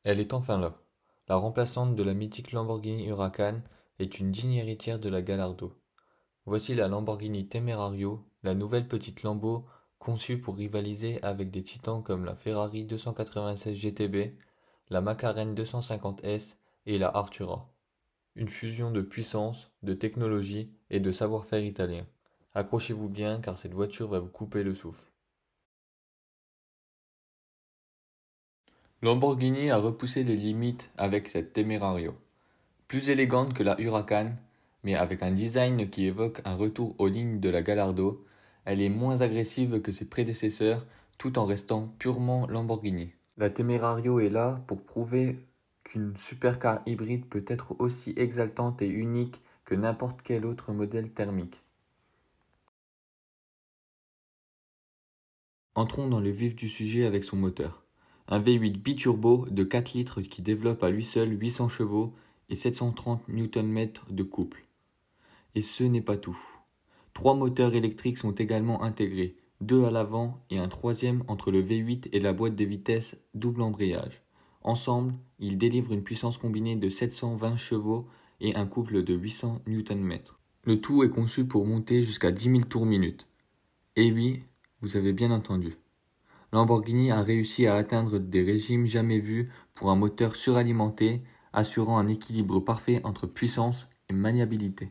Elle est enfin là. La remplaçante de la mythique Lamborghini Huracan est une digne héritière de la Gallardo. Voici la Lamborghini Temerario, la nouvelle petite Lambo conçue pour rivaliser avec des titans comme la Ferrari 296 GTB, la McLaren 250S et la Artura. Une fusion de puissance, de technologie et de savoir-faire italien. Accrochez-vous bien car cette voiture va vous couper le souffle. Lamborghini a repoussé les limites avec cette Temerario. Plus élégante que la Huracan, mais avec un design qui évoque un retour aux lignes de la Gallardo, elle est moins agressive que ses prédécesseurs tout en restant purement Lamborghini. La Temerario est là pour prouver qu'une supercar hybride peut être aussi exaltante et unique que n'importe quel autre modèle thermique. Entrons dans le vif du sujet avec son moteur. Un V8 biturbo de 4 litres qui développe à lui seul 800 chevaux et 730 Nm de couple. Et ce n'est pas tout. 3 moteurs électriques sont également intégrés, 2 à l'avant et un troisième entre le V8 et la boîte de vitesses double embrayage. Ensemble, ils délivrent une puissance combinée de 720 chevaux et un couple de 800 Nm. Le tout est conçu pour monter jusqu'à 10 000 tours minute. Et oui, vous avez bien entendu. Lamborghini a réussi à atteindre des régimes jamais vus pour un moteur suralimenté, assurant un équilibre parfait entre puissance et maniabilité.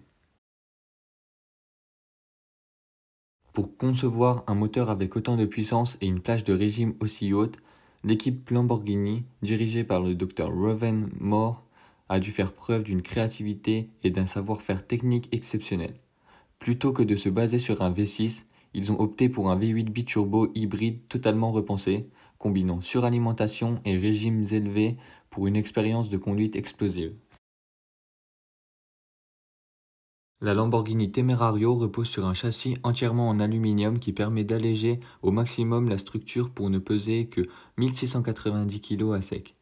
Pour concevoir un moteur avec autant de puissance et une plage de régime aussi haute, l'équipe Lamborghini, dirigée par le Dr Reuven Moore, a dû faire preuve d'une créativité et d'un savoir-faire technique exceptionnel. Plutôt que de se baser sur un V6, ils ont opté pour un V8 biturbo hybride totalement repensé, combinant suralimentation et régimes élevés pour une expérience de conduite explosive. La Lamborghini Temerario repose sur un châssis entièrement en aluminium qui permet d'alléger au maximum la structure pour ne peser que 1690 kg à sec.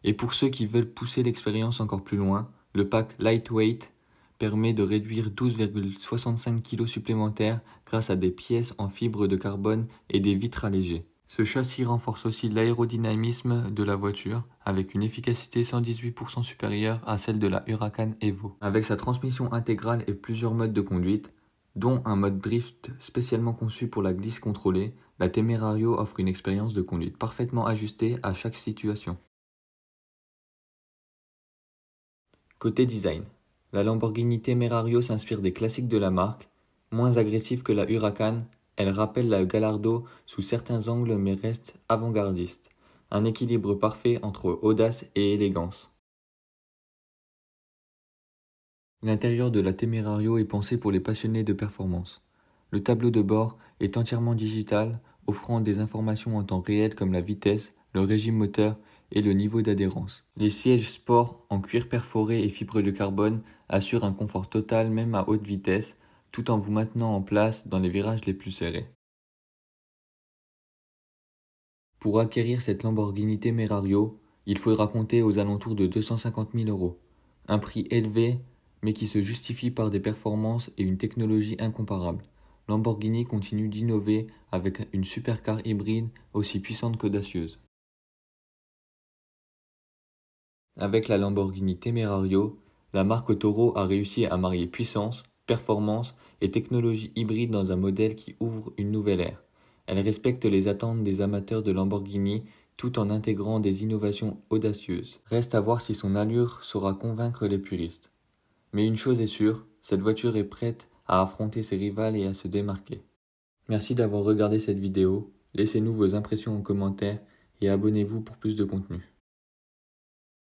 Et pour ceux qui veulent pousser l'expérience encore plus loin, le pack Lightweight permet de réduire 12,65 kg supplémentaires grâce à des pièces en fibre de carbone et des vitres allégées. Ce châssis renforce aussi l'aérodynamisme de la voiture avec une efficacité 118% supérieure à celle de la Huracan Evo. Avec sa transmission intégrale et plusieurs modes de conduite, dont un mode drift spécialement conçu pour la glisse contrôlée, la Temerario offre une expérience de conduite parfaitement ajustée à chaque situation. Côté design, la Lamborghini Temerario s'inspire des classiques de la marque. Moins agressive que la Huracan, elle rappelle la Gallardo sous certains angles mais reste avant-gardiste. Un équilibre parfait entre audace et élégance. L'intérieur de la Temerario est pensé pour les passionnés de performance. Le tableau de bord est entièrement digital, offrant des informations en temps réel comme la vitesse, le régime moteur et le niveau d'adhérence. Les sièges sport en cuir perforé et fibre de carbone assurent un confort total même à haute vitesse, tout en vous maintenant en place dans les virages les plus serrés. Pour acquérir cette Lamborghini Temerario, il faudra compter aux alentours de 250 000 €. Un prix élevé, mais qui se justifie par des performances et une technologie incomparables. Lamborghini continue d'innover avec une supercar hybride aussi puissante qu'audacieuse. Avec la Lamborghini Temerario, la marque Toro a réussi à marier puissance, performance et technologie hybride dans un modèle qui ouvre une nouvelle ère. Elle respecte les attentes des amateurs de Lamborghini tout en intégrant des innovations audacieuses. Reste à voir si son allure saura convaincre les puristes. Mais une chose est sûre, cette voiture est prête à affronter ses rivales et à se démarquer. Merci d'avoir regardé cette vidéo, laissez-nous vos impressions en commentaire et abonnez-vous pour plus de contenu.